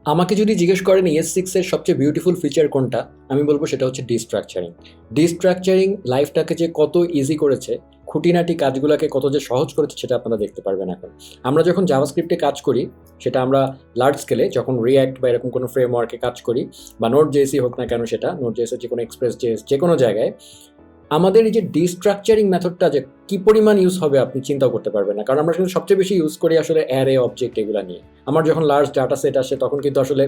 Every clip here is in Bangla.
আমাকে যদি জিজ্ঞেস করেন ES6 এর সবচেয়ে বিউটিফুল ফিচার কোনটা, আমি বলবো সেটা হচ্ছে ডিস্ট্রাকচারিং। ডিস্ট্রাকচারিং লাইফটাকে যে কত ইজি করেছে, খুঁটিনাটি কাজগুলোকে কত যে সহজ করেছে, সেটা আপনারা দেখতে পারবেন এখন। আমরা যখন জাভাস্ক্রিপ্টে কাজ করি, সেটা আমরা লার্জ স্কেলে যখন রিয়্যাক্ট বা এরকম কোনো ফ্রেমওয়ার্কে কাজ করি, বা নোট জেএসই হোক না কেন, সেটা নোট জেএসের যে কোনো এক্সপ্রেস জেএস, যে কোনো জায়গায় আমাদের এই যে ডিস্ট্রাকচারিং মেথডটা যে কি পরিমাণ ইউজ হবে আপনি চিন্তাও করতে পারবেন না। কারণ আমরা কিন্তু সবচেয়ে বেশি ইউজ করি আসলে অ্যারে, অবজেক্ট এগুলো নিয়ে। আমার যখন লার্জ ডাটা সেট আসে, তখন কিন্তু আসলে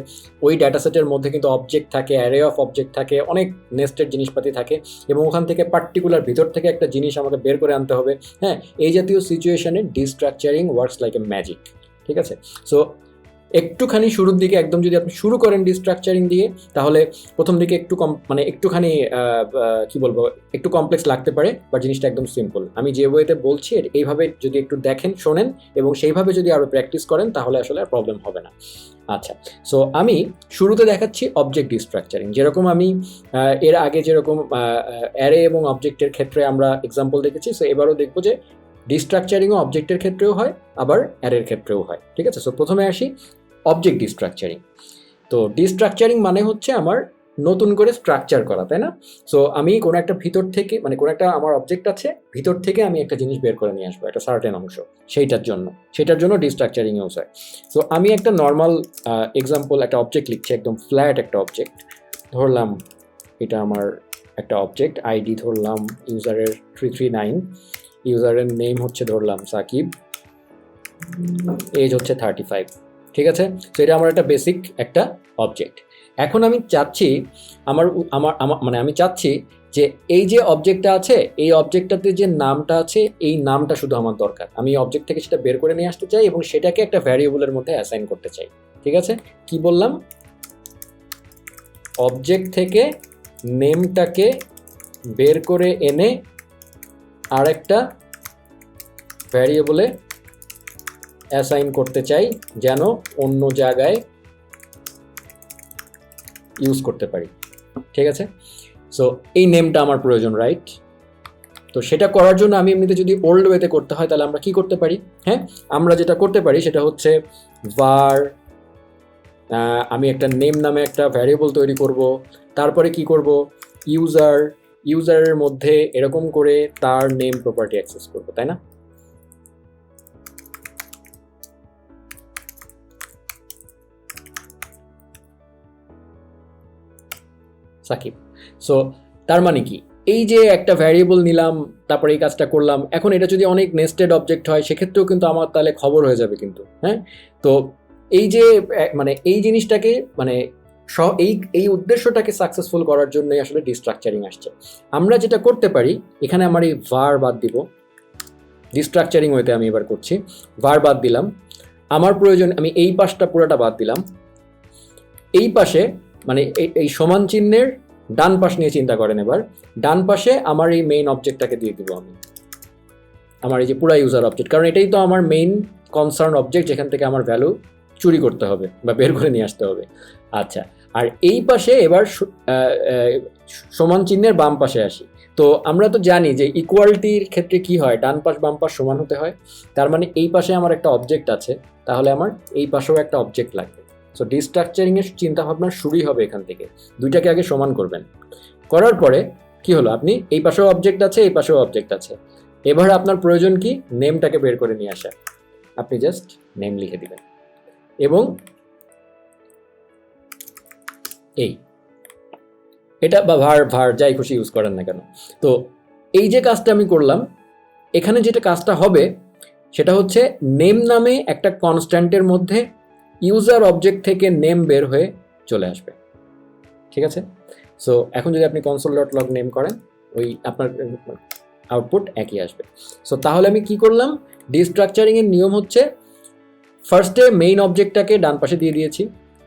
ওই ডাটা সেটের মধ্যে কিন্তু অবজেক্ট থাকে, অ্যারে অফ অবজেক্ট থাকে, অনেক নেস্টেড জিনিসপাতি থাকে, এবং ওখান থেকে পার্টিকুলার ভিতর থেকে একটা জিনিস আমাকে বের করে আনতে হবে। হ্যাঁ, এই জাতীয় সিচুয়েশনে destructuring works like a magic. ঠিক আছে? সো একটুখানি শুরুর দিকে একদম যদি আপনি শুরু করেন ডিস্ট্রাকচারিং দিয়ে, তাহলে প্রথম দিকে একটুখানি কি বলবো, একটু কমপ্লেক্স লাগতে পারে, বা জিনিসটা একদম সিম্পল। আমি যে ওয়েতে বলছি এইভাবে যদি একটু দেখেন, শোনেন, এবং সেইভাবে যদি আরও প্র্যাকটিস করেন, তাহলে আসলে আর প্রবলেম হবে না। আচ্ছা, সো আমি শুরুতে দেখাচ্ছি অবজেক্ট ডিস্ট্রাকচারিং। যেরকম আমি এর আগে যেরকম অ্যারে এবং অবজেক্টের ক্ষেত্রে আমরা এক্সাম্পল দেখেছি, সো এবারও দেখবো যে ডিস্ট্রাকচারিংও অবজেক্টের ক্ষেত্রেও হয়, আবার অ্যারের ক্ষেত্রেও হয়। ঠিক আছে? সো প্রথমে আসি অবজেক্ট ডিস্ট্রাকচারিং। তো ডিস্ট্রাকচারিং মানে হচ্ছে আমার নতুন করে স্ট্রাকচার করা, তাই না? সো আমি কোনো একটা ভিতর থেকে, মানে কোনো একটা আমার অবজেক্ট আছে, ভিতর থেকে আমি একটা জিনিস বের করে নিয়ে আসবো, একটা সার্টেন অংশ, সেটার জন্য ডিস্ট্রাকচারিং ইউজ হয়। সো আমি একটা নর্মাল এক্সাম্পল, একটা অবজেক্ট লিখছি, একদম ফ্ল্যাট একটা অবজেক্ট ধরলাম। এটা আমার একটা অবজেক্ট, আইডি ধরলাম ইউজারের 339, ইউজারের নেম হচ্ছে ধরলাম সাকিব, এজ হচ্ছে 35। ঠিক আছে? তো এটা আমার একটা বেসিক একটা অবজেক্ট। এখন আমি চাচ্ছি আমার আমার আমার মানে আমি চাচ্ছি যে এই যে অবজেক্টটা আছে, এই অবজেক্টটাতে যে নামটা আছে, এই নামটা শুধু আমার দরকার। আমি অবজেক্ট থেকে সেটা বের করে নিয়ে আসতে চাই, এবং সেটাকে একটা ভ্যারিয়েবলের মধ্যে অ্যাসাইন করতে চাই। ঠিক আছে? কি বললাম? অবজেক্ট থেকে নেমটাকে বের করে এনে আরেকটা ভ্যারিয়েবলে অ্যাসাইন করতে চাই, যেন অন্য জায়গায় ইউজ করতে পারি। ঠিক আছে? সো এই নেমটা আমার প্রয়োজন, রাইট? তো সেটা করার জন্য আমি এমনিতে যদি ওল্ড ওয়েতে করতে হয়, তাহলে আমরা কি করতে পারি? হ্যাঁ, আমরা যেটা করতে পারি সেটা হচ্ছে var, আমি একটা নেম নামে একটা ভ্যারিয়েবল তৈরি করব। তারপরে কি করব? ইউজারের মধ্যে এরকম করে তার নেম প্রপার্টি অ্যাক্সেস করব, তাই না? সাকিব। সো তার মানে কি, এই যে একটা ভ্যারিয়েবল নিলাম, তারপরে এই কাজটা করলাম, এখন এটা যদি অনেক নেস্টেড অবজেক্ট হয়, সেক্ষেত্রেও কিন্তু আমার তাহলে খবর হয়ে যাবে কিন্তু। হ্যাঁ, তো এই যে মানে এই জিনিসটাকে, মানে এই উদ্দেশ্যটাকে সাকসেসফুল করার জন্যই আসলে ডিস্ট্রাকচারিং আসছে। আমরা যেটা করতে পারি, এখানে আমার এই var বাদ দিব, ডিস্ট্রাকচারিং ওয়েতে আমি এবার করছি। var বাদ দিলাম, আমার প্রয়োজন আমি এই পাশটা পুরোটা বাদ দিলাম। এই পাশে, মানে এই সমান চিহ্নের ডান পাশ নিয়ে চিন্তা করেন এবার। ডান পাশে আমার এই মেইন অবজেক্টটাকে দিয়ে দিব আমি, আমার এই যে পুরা ইউজার অবজেক্ট, কারণ এটাই তো আমার মেইন কনসার্ন অবজেক্ট, যেখান থেকে আমার ভ্যালু চুরি করতে হবে বা বের করে নিয়ে আসতে হবে। আচ্ছা, আর এই পাশে এবার সমান চিহ্নের বাম পাশে আসি। তো আমরা তো জানি যে ইকুয়ালিটির ক্ষেত্রে কি হয়, ডান পাশ বাম পাশ সমান হতে হয়। তার মানে এই পাশে আমার একটা অবজেক্ট আছে, তাহলে আমার এই পাশেও একটা অবজেক্ট লাগবে। সো ডিস্ট্রাকচারিংয়ের চিন্তাভাবনা শুরুই হবে এখান থেকে। দুইটাকে আগে সমান করবেন, করার পরে কি হলো, আপনি এই পাশেও অবজেক্ট আছে, এই পাশেও অবজেক্ট আছে। এবার আপনার প্রয়োজন কি? নেমটাকে বের করে নিয়ে আসা। আপনি জাস্ট নেম লিখে দিবেন, এবং এটা বা ভার যাই খুশি ইউজ করেন না কেন। তো এই যে কাজটা আমি করলাম, এখানে যেটা কাজটা হবে সেটা হচ্ছে নেম নামে একটা কনস্ট্যান্টের মধ্যে ইউজার অবজেক্ট থেকে নেম বের হয়ে চলে আসবে। ঠিক আছে? সো এখন যদি আপনি console.log নেম করেন, ওই আপনার আউটপুট একই আসবে। সো তাহলে আমি কি করলাম? ডিস্ট্রাকচারিংয়ের নিয়ম হচ্ছে, ফার্স্টে মেইন অবজেক্টটাকে ডান পাশে দিয়ে দিয়েছি,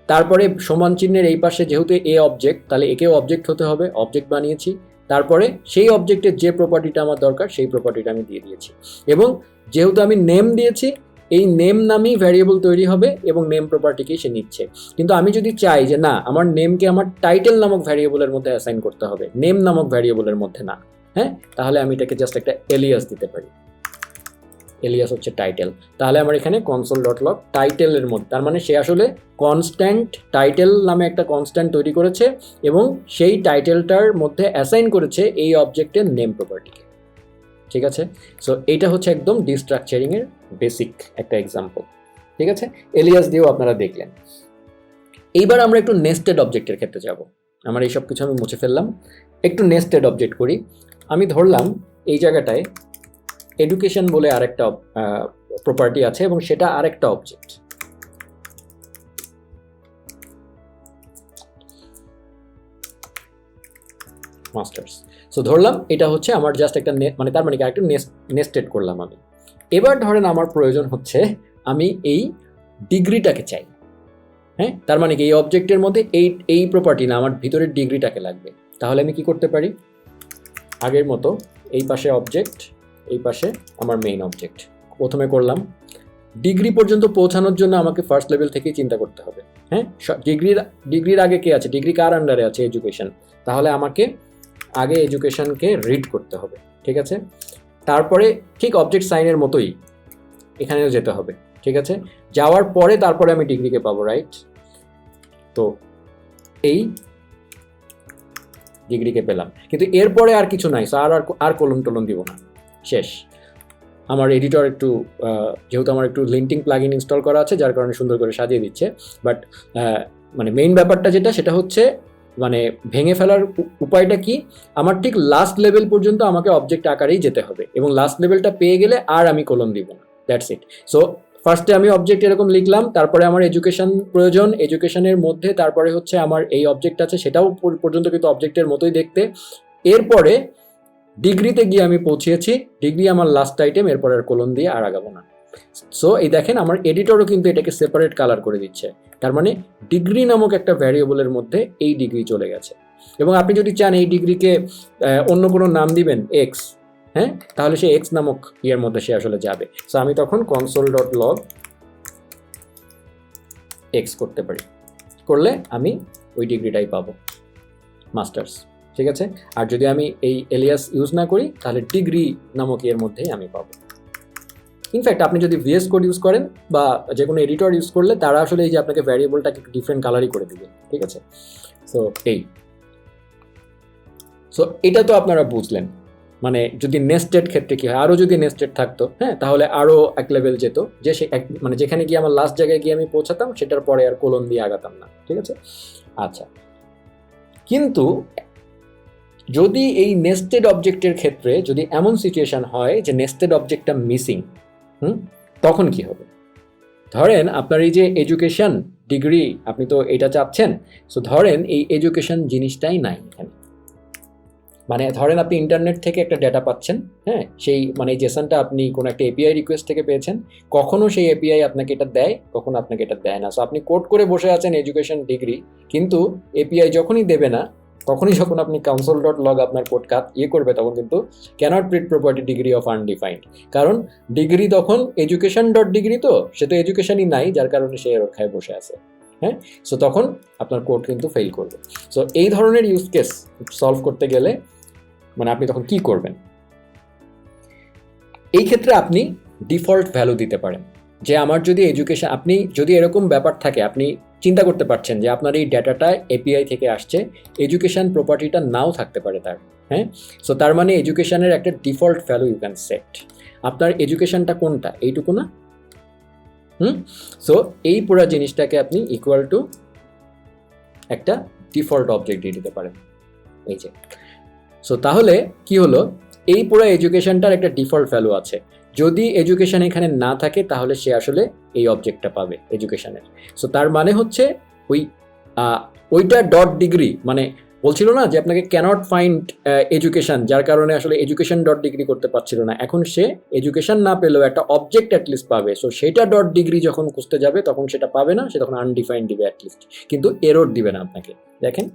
তারপরে সমান চিহ্নের এই পাশে যেহেতু এ অবজেক্ট, তাহলে একেও অবজেক্ট হতে হবে, অবজেক্ট বানিয়েছি। তারপরে সেই অবজেক্টের যে প্রপার্টিটা আমার দরকার, সেই প্রপার্টিটা আমি দিয়ে দিয়েছি, এবং যেহেতু আমি নেম দিয়েছি, এই নেম নামেই ভ্যারিয়েবল তৈরি হবে, এবং নেম প্রপার্টিকেই সে নিচ্ছে। কিন্তু আমি যদি চাই যে না, আমার নেমকে আমার টাইটেল নামক ভ্যারিয়েবলের মধ্যে অ্যাসাইন করতে হবে, নেম নামক ভ্যারিয়েবলের মধ্যে না, হ্যাঁ, তাহলে আমি এটাকে জাস্ট একটা এলিয়াস দিতে পারি। এলিয়াস হচ্ছে টাইটেল। তাহলে আমার এখানে কনসোল ডট লগ টাইটেলের মধ্যে, তার মানে সে আসলে কনস্ট্যান্ট টাইটেল নামে একটা কনস্ট্যান্ট তৈরি করেছে এবং সেই টাইটেলটার মধ্যে অ্যাসাইন করেছে এই অবজেক্টের নেম প্রপার্টিকে। ঠিক আছে, সো এইটা হচ্ছে একদম ডিস্ট্রাকচারিংয়ের বেসিক একটা এক্সাম্পল। ঠিক আছে, এলিয়াস দিয়েও আপনারা দেখলেন। এইবার আমরা একটু নেস্টেড অবজেক্টের ক্ষেত্রে যাব। আমার এইসব কিছু আমি মুছে ফেললাম, একটু নেস্টেড অবজেক্ট করি। আমি ধরলাম এই জায়গাটায় এডুকেশন বলে আরেকটা প্রপার্টি আছে এবং সেটা আরেকটা অবজেক্ট। মাস্টার্স, সো ধরলাম এটা হচ্ছে আমার জাস্ট একটা মানে তার মানে কি আরেকটা নেস্টেড করলাম আমি। এবার ধরেন আমার প্রয়োজন হচ্ছে আমি এই ডিগ্রিটাকে চাই। হ্যাঁ, তার মানে কি এই অবজেক্টের মধ্যে এই প্রপার্টি না, আমার ভিতরের ডিগ্রিটাকে লাগবে। তাহলে আমি কি করতে পারি, আগের মতো এই পাশে অবজেক্ট, এই পাশে আমার মেইন অবজেক্ট। প্রথমে করলাম ডিগ্রি পর্যন্ত পৌঁছানোর জন্য আমাকে ফার্স্ট লেভেল থেকেই চিন্তা করতে হবে। হ্যাঁ, ডিগ্রির আগে কে আছে, ডিগ্রি কার আন্ডারে আছে, এডুকেশন। তাহলে আমাকে আগে এডুকেশনকে রিড করতে হবে। ঠিক আছে, তারপরে ঠিক অবজেক্ট সাইনের মতোই এখানেও যেতে হবে। ঠিক আছে, যাওয়ার পরে তারপরে আমি ডিগ্রিকে পাবো, রাইট? তো এই ডিগ্রিকে পেলাম, কিন্তু এরপরে আর কিছু নাই, আর কলম টলম দিব না, শেষ। আমার এডিটর একটু যেহেতু আমার একটু লিঙ্কিং প্লাগইন ইনস্টল করা আছে, যার কারণে সুন্দর করে সাজিয়ে দিচ্ছে। বাট মানে মেইন ব্যাপারটা যেটা, সেটা হচ্ছে মানে ভেঙে ফেলার উপায়টা কি, আমার ঠিক লাস্ট লেভেল পর্যন্ত আমাকে অবজেক্ট আকারেই যেতে হবে এবং লাস্ট লেভেলটা পেয়ে গেলে আর আমি কলম দিব না, দ্যাটস ইট। সো ফার্স্টে আমি অবজেক্ট এরকম লিখলাম, তারপরে আমার এডুকেশন প্রয়োজন, এডুকেশনের মধ্যে তারপরে হচ্ছে আমার এই অবজেক্ট আছে, সেটাও পর্যন্ত কিন্তু অবজেক্টের মতোই দেখতে। এরপরে ডিগ্রিতে গিয়ে আমি পৌঁছেছি, ডিগ্রি আমার লাস্ট আইটেম, এরপরে আর কলম দিয়ে আর আগাবো না। সো এই দেখেন আমার এডিটরও কিন্তু এটাকে সেপারেট কালার করে দিচ্ছে, তার মানে ডিগ্রি নামক একটা ভ্যারিয়েবলের মধ্যে এই ডিগ্রি চলে গেছে। এবং আপনি যদি চান এই ডিগ্রিকে অন্য কোনো নাম দিবেন, এক্স, হ্যাঁ, তাহলে সে এক্স নামক ইয়ের মধ্যে সে আসলে যাবে। সো আমি তখন কনসোল ডট লগ এক্স করতে পারি, করলে আমি ওই ডিগ্রিটাই পাবো, মাস্টার্স। ঠিক আছে, আর যদি আমি এই এলিয়াস ইউজ না করি তাহলে ডিগ্রি নামক এর মধ্যেই আমি পাবো। ইনফ্যাক্ট আপনি যদি ভিএস কোড ইউজ করেন বা যে কোনো এডিটর ইউজ করলে তারা আসলে এই যে আপনাকে ভ্যারিয়েবলটাকে ডিফারেন্ট কালারই করে দিবে। ঠিক আছে, সো এটা তো আপনারা বুঝলেন। মানে যদি নেস্টেড ক্ষেত্রে কি হয়, আরও যদি নেস্টেড থাকতো, হ্যাঁ, তাহলে আরও এক লেভেল যেত, যে সে মানে যেখানে গিয়ে আমার লাস্ট জায়গায় গিয়ে আমি পৌঁছাতাম, সেটার পরে আর কোলন দিয়ে আগাতাম না। ঠিক আছে, আচ্ছা, কিন্তু যদি এই নেস্টেড অবজেক্টের ক্ষেত্রে যদি এমন সিচুয়েশন হয় যে নেস্টেড অবজেক্টটা মিসিং, তখন কি হবে? ধরেন আপনার এই যে এডুকেশন ডিগ্রি, আপনি তো এটা চাচ্ছেন, সো ধরেন এই এডুকেশন জিনিসটাই নাই এখানে। মানে ধরেন আপনি ইন্টারনেট থেকে একটা ডেটা পাচ্ছেন, হ্যাঁ, সেই মানে জেসনটা আপনি কোনো একটা এপিআই রিকোয়েস্ট থেকে পেয়েছেন, কখনো সেই এপিআই আপনাকে এটা দেয়, কখনো আপনাকে এটা দেয় না। সো আপনি কোড করে বসে আছেন এডুকেশন ডিগ্রি, কিন্তু এপিআই যখনই দেবে না, তখনই যখন আপনি কনসোল ডট লগ আপনার কোড করবে, তখন কিন্তু cannot print property degree of undefined, কারণ ডিগ্রি তখন এডুকেশন ডট ডিগ্রি, তো সে তো এডুকেশনই নাই, যার কারণে সে রক্ষায় বসে আছে। হ্যাঁ, সো তখন আপনার কোড কিন্তু ফেল করবে। সো এই ধরনের ইউজ কেস সলভ করতে গেলে মানে আপনি তখন কি করবেন? এই ক্ষেত্রে আপনি ডিফল্ট ভ্যালু দিতে পারেন, যে আমার যদি এডুকেশন, আপনি যদি এরকম ব্যাপার থাকে, আপনি চিন্তা করতে পারছেন যে আপনার এই ডেটাটা এপিআই থেকে আসছে, এডুকেশন প্রপার্টিটা নাও থাকতে পারে তার, হ্যাঁ, সো তার মানে এডুকেশনের একটা default value you can set. আপনার এডুকেশনটা কোনটা, এইটুকু না? সো এই পুরো জিনিসটাকে আপনি ইকুয়াল টু একটা ডিফল্ট অবজেক্ট দিয়ে দিতে পারেন, এই যে। সো তাহলে কি হলো, এই পুরো এডুকেশনটার একটা ডিফল্ট ভ্যালু আছে, যদি এডুকেশন এখানে না থাকে তাহলে সে আসলে এই অবজেক্টটা পাবে এডুকেশনের। সো তার মানে হচ্ছে ওইটা ডট ডিগ্রি, মানে বলছিল না যে আপনাকে ক্যানট ফাইন্ড এডুকেশন, যার কারণে আসলে এডুকেশন ডট ডিগ্রি করতে পারছিল না, এখন সে এডুকেশন না পেলেও একটা অবজেক্ট অ্যাটলিস্ট পাবে। সো সেটা ডট ডিগ্রি যখন খুঁজতে যাবে তখন সেটা পাবে না, সে তখন আনডিফাইন্ড দিবে অ্যাটলিস্ট, কিন্তু এরর দিবে না আপনাকে। দেখেন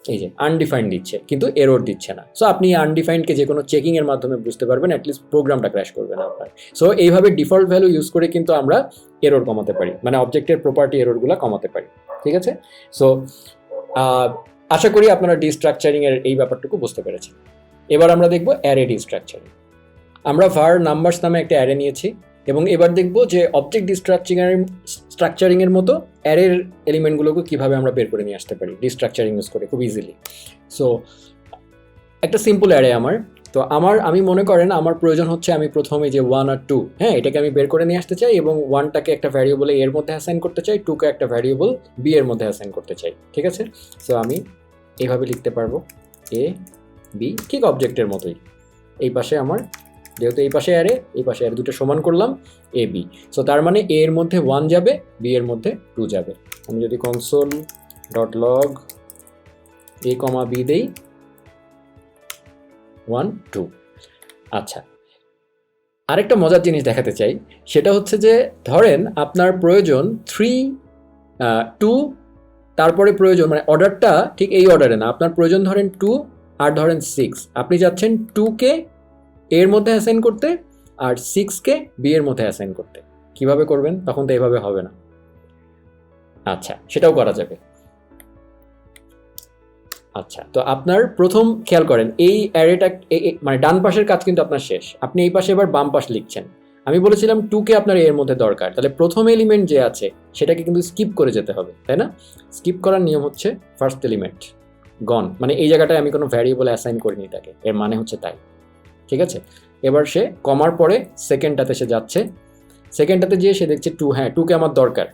এই যে আনডিফাইন্ড দিচ্ছে কিন্তু এরর দিচ্ছে না। সো আপনি আনডিফাইন্ডকে যে কোনো চেকিংয়ের মাধ্যমে বুঝতে পারবেন, অ্যাটলিস্ট প্রোগ্রামটা ক্র্যাশ করবে না আপনার। সো এইভাবে ডিফল্ট ভ্যালু ইউজ করে কিন্তু আমরা এরর কমাতে পারি, মানে অবজেক্টের প্রপার্টি এররগুলো কমাতে পারি। ঠিক আছে, সো আশা করি আপনারা ডিস্ট্রাকচারিংয়ের এই ব্যাপারটুকু বুঝতে পেরেছেন। এবার আমরা দেখব অ্যারে ডিস্ট্রাকচারিং। আমরা var numbers নামে একটা অ্যারে নিয়েছি এবং এবার দেখব যে অবজেক্ট স্ট্রাকচারিংয়ের মতো অ্যারের এলিমেন্টগুলোকে কীভাবে আমরা বের করে নিয়ে আসতে পারি ডিস্ট্রাকচারিং ইউজ করে খুব ইজিলি। সো একটা সিম্পল অ্যারে তো আমি মনে করেন আমার প্রয়োজন হচ্ছে আমি প্রথমে যে 1 আর 2, হ্যাঁ, এটাকে আমি বের করে নিয়ে আসতে চাই এবং 1টাকে একটা ভ্যারিয়েবল এর মধ্যে অ্যাসাইন করতে চাই, 2কে একটা ভ্যারিয়েবল বি এর মধ্যে অ্যাসাইন করতে চাই, ঠিক আছে? সো আমি এইভাবে লিখতে পারবো এ বি, ঠিক অবজেক্টের মতোই। এই পাশে আমার যেহেতু এই পাশে অ্যারে, এই পাশে অ্যারে দুটো সমান করলাম এ বি। সো তার মানে এ এর মধ্যে 1 যাবে, বি এর মধ্যে 2 যাবে। আমি যদি কনসোল ডট লগ এ কমা বি দেই 1 2। আচ্ছা, আরেকটা মজার জিনিস দেখাতে চাই, সেটা হচ্ছে যে ধরেন আপনার প্রয়োজন 3 2, তারপরে প্রয়োজন মানে অর্ডারটা ঠিক এই অর্ডারে না, আপনার প্রয়োজন ধরেন 2 আর ধরেন 6, আপনি যাচ্ছেন 2কে এর মধ্যে অ্যাসাইন করতে আর 6কে বি এর মধ্যে অ্যাসাইন করতে। কিভাবে করবেন? তখন তো এইভাবে হবে না। আচ্ছা, সেটাও করা যাবে। আচ্ছা, তো আপনার প্রথম খেয়াল করেন এই অ্যারেটা মানে ডান পাশের কাজ কিন্তু আপনার শেষ, আপনি এই পাশে এবার বাম পাশ লিখছেন। আমি বলেছিলাম 2কে আপনার এর মধ্যে দরকার, তাহলে প্রথম এলিমেন্ট যে আছে সেটাকে কিন্তু স্কিপ করে যেতে হবে, তাই না? স্কিপ করার নিয়ম হচ্ছে ফার্স্ট এলিমেন্ট গন, মানে এই জায়গাটায় আমি কোনো ভ্যারিয়েবল অ্যাসাইন করিনি তাকে, এর মানে হচ্ছে তাই, ঠিক আছে? এবার সে কমার পরে সেকেন্ডটাতে সে যাচ্ছে, সেকেন্ডটাতে যেয়ে সে দেখছে 2, হ্যাঁ 2কে আমার দরকার,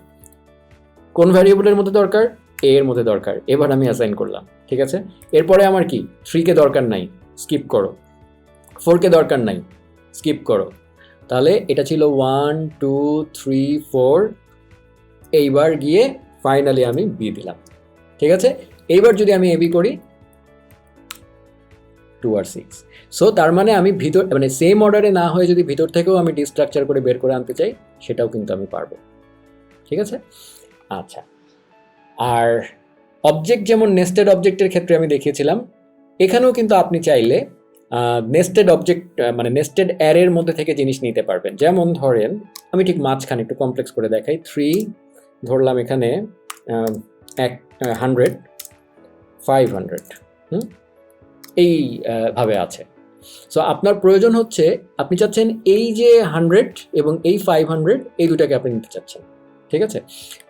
কোন ভ্যারিয়েবলের মধ্যে দরকার? এ এর মধ্যে দরকার, এবার আমি অ্যাসাইন করলাম, ঠিক আছে? এরপরে আমার কি 3কে দরকার নাই, স্কিপ করো, 4কে দরকার নাই, স্কিপ করো। তাহলে এটা ছিল 1 2 3 4, এইবার গিয়ে ফাইনালি আমি বি দিলাম, ঠিক আছে? এইবার যদি আমি এবি করি 2 আর 6, সো তার মানে আমি ভিতর মানে সেম অর্ডারে না হয়ে যদি ভিতর থেকেও আমি ডিস্ট্রাকচার করে বের করে আনতে চাই সেটাও কিন্তু আমি পারবো, ঠিক আছে? আচ্ছা, আর অবজেক্ট যেমন নেস্টেড অবজেক্টের ক্ষেত্রে আমি দেখিয়েছিলাম, এখানেও কিন্তু আপনি চাইলে নেস্টেড অবজেক্ট মানে নেস্টেড অ্যারের মধ্যে থেকে জিনিস নিতে পারবেন। যেমন ধরেন আমি ঠিক মাঝখানে একটু কমপ্লেক্স করে দেখাই, 3 ধরলাম এখানে 100 500, এইভাবে আছে। সো আপনার প্রয়োজন হচ্ছে আপনি চাচ্ছেন এই যে 100 এবং এই 500 এই দুটাকে আপনি নিতে চাচ্ছেন, ঠিক আছে?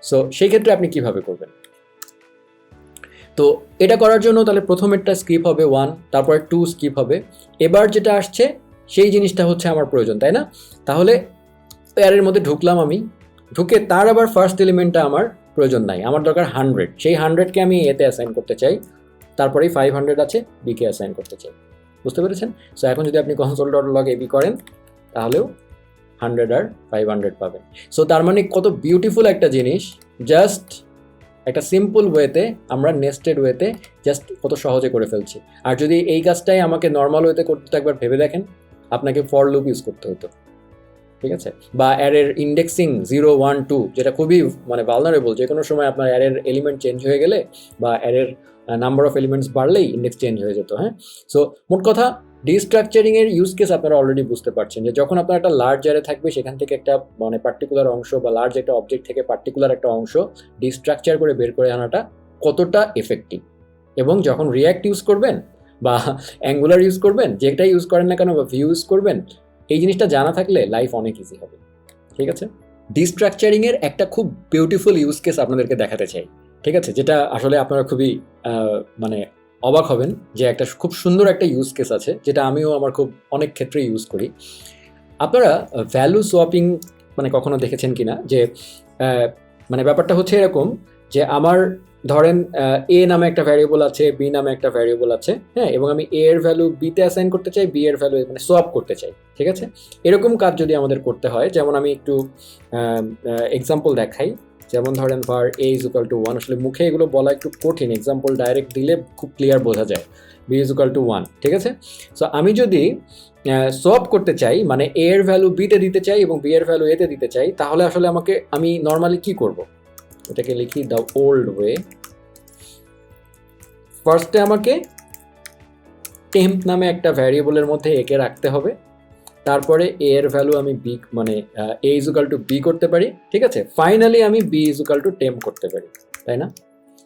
সো সেই ক্ষেত্রে আপনি কিভাবে করবেন? তো এটা করার জন্য তাহলে প্রথমেরটা স্কিপ হবে 1, তারপরে 2 স্কিপ হবে, এবার যেটা আসছে সেই জিনিসটা হচ্ছে আমার প্রয়োজন, তাই না? তাহলে অ্যারের মধ্যে ঢুকলাম, আমি ঢুকে তার আবার ফার্স্ট এলিমেন্টটা আমার প্রয়োজন নাই, আমার দরকার 100, সেই 100কে আমি এতে অ্যাসাইন করতে চাই, তারপরেই 500 আছে বিকে অ্যাসাইন করতে চাই, বুঝতে পেরেছেন? সো এখন যদি আপনি কনসোল ডট লগ এবি করেন তাহলেও 100 আর 500 পাবেন। সো তার মানে কত বিউটিফুল একটা জিনিস, জাস্ট একটা সিম্পল ওয়েতে আমরা নেস্টেড ওয়েতে জাস্ট কত সহজে করে ফেলছি। আর যদি এই কাজটাই আমাকে নর্মাল ওয়েতে করতে তো একবার ভেবে দেখেন, আপনাকে ফর লুপ ইউজ করতে হতো, ঠিক আছে? বা অ্যারের ইন্ডেক্সিং 0 1 2, যেটা খুবই মানে ভালনারেবল, যে কোনো সময় আপনার অ্যারের এলিমেন্ট চেঞ্জ হয়ে গেলে বা অ্যারের নাম্বার অফ এলিমেন্টস বাড়লেই ইন্ডেক্স চেঞ্জ হয়ে যেত, হ্যাঁ? সো মোট কথা ডিস্ট্রাকচারিং এর ইউজ কেস আপনারা অলরেডি বুঝতে পারছেন যে যখন আপনার একটা লার্জ অ্যারে থাকবে সেখান থেকে একটা মানে পার্টিকুলার অংশ বা লার্জ একটা অবজেক্ট থেকে পার্টিকুলার একটা অংশ ডিস্ট্রাকচার করে বের করে আনাটা কতটা এফেক্টিভ, এবং যখন রিয়্যাক্ট ইউজ করবেন বা অ্যাঙ্গুলার ইউজ করবেন, যেটাই ইউজ করেন না কেন বা ভিউ ইউজ করবেন, এই জিনিসটা জানা থাকলে লাইফ অনেক ইজি হবে, ঠিক আছে? ডিস্ট্রাকচারিং এর একটা খুব বিউটিফুল ইউজ কেস আপনাদেরকে দেখাতে চাই, ঠিক আছে? যেটা আসলে আপনারা খুবই মানে অবাক হবেন যে একটা খুব সুন্দর একটা ইউজ কেস আছে, যেটা আমিও আমার খুব অনেক ক্ষেত্রে ইউজ করি। আপনারা ভ্যালু সোয়াপিং মানে কখনো দেখেছেন কিনা, যে মানে ব্যাপারটা হচ্ছে এরকম যে আমার ধরেন এ নামে একটা ভ্যারিয়েবল আছে, বি নামে একটা ভ্যারিয়েবল আছে, হ্যাঁ, এবং আমি এ এর ভ্যালু বিতে অ্যাসাইন করতে চাই, বি এর ভ্যালু মানে সোয়াপ করতে চাই, ঠিক আছে? এরকম কাজ যদি আমাদের করতে হয়, যেমন আমি একটু এক্সাম্পল দেখাই, যেমন ধরেন var a is equal to 1, আসলে মুখে এগুলো বলা একটু কঠিন, এক্সাম্পল ডাইরেক্ট দিলে খুব ক্লিয়ার বোঝা যায়, b is equal to 1, ঠিক আছে? সো আমি যদি সোয়াপ করতে চাই, মানে a এর ভ্যালু বিতে দিতে চাই এবং b এর ভ্যালু এতে দিতে চাই, তাহলে আসলে আমি নর্মালি কি করব? এটাকে লিখি দ্য ওল্ড ওয়ে। ফার্স্টে আমাকে টেম্প নামে একটা ভ্যারিয়েবলের মধ্যে একে রাখতে হবে, তারপরে এ এর ভ্যালু আমি বি মানে A is equal to B করতে পারি, ঠিক আছে? ফাইনালি আমি B is equal to temp করতে পারি, তাই না?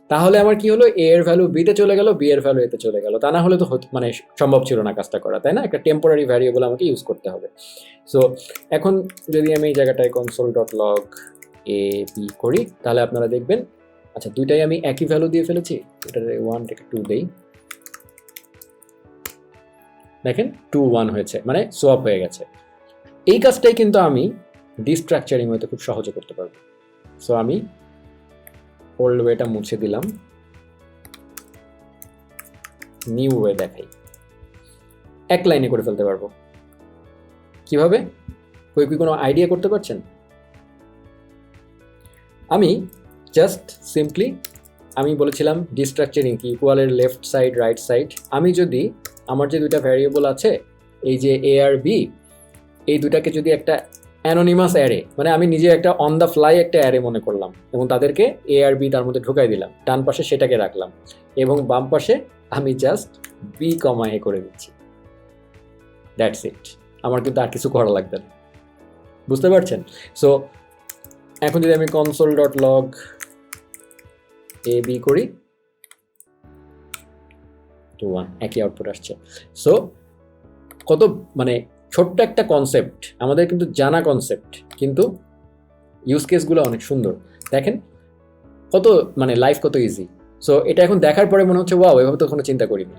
তাহলে আমার কি হলো, এ এর ভ্যালু বিতে চলে গেল, বি এর ভ্যালু এতে চলে গেল। তা না হলে তো মানে সম্ভব ছিল না কাজটা করা, তাই না? একটা টেম্পোরারি ভ্যারিয়েবল আমাকে ইউজ করতে হবে। সো এখন যদি আমি এই জায়গাটায় console dot log A B করি, তাহলে আপনারা দেখবেন আচ্ছা দুইটাই আমি একই ভ্যালু দিয়ে ফেলেছি। এটার 1 থেকে 2 দেই, দেখেন 2 1 হয়েছে, মানে সোয়াপ হয়ে গেছে। এই কাজটাই কিন্তু আমি ডিস্ট্রাকচারিং হয়তো খুব সহজে করতে পারবো। সো আমি ওল্ড ওয়েটা মুছে দিলাম, নিউ ওয়ে দেখাই, এক লাইনে করে ফেলতে পারবো। কিভাবে? কি কোনো আইডিয়া করতে পারছেন? আমি জাস্ট সিম্পলি আমি বলেছিলাম ডিস্ট্রাকচারিং কি, ইকুয়ালের লেফট সাইড রাইট সাইড। আমি যদি আমার যে দুইটা ভ্যারিয়েবল আছে এই যে এ আর বি, এই দুটাকে যদি একটা অ্যানোনিমাস অ্যারে, মানে আমি নিজে একটা অন দ্য ফ্লাই একটা অ্যারে মনে করলাম এবং তাদেরকে এ আর বি তার মধ্যে ঢুকাই দিলাম, ডান পাশে সেটাকে রাখলাম এবং বাম পাশে আমি জাস্ট বি কমা এ করে দিচ্ছি, দ্যাটস ইট। আমার কিন্তু আর কিছু করা লাগবে না, বুঝতে পারছেন? সো এখন যদি আমি console dot log A B করি, 2 1 একই আউটপুট আসছে। সো কত মানে ছোট্ট একটা কনসেপ্ট, আমাদের কিন্তু জানা কনসেপ্ট, কিন্তু ইউজ কেসগুলো অনেক সুন্দর। দেখেন কত মানে লাইফ কত ইজি। সো এটা এখন দেখার পরে মনে হচ্ছে ওয়াও, এভাবে তো কোনো চিন্তা করিনি।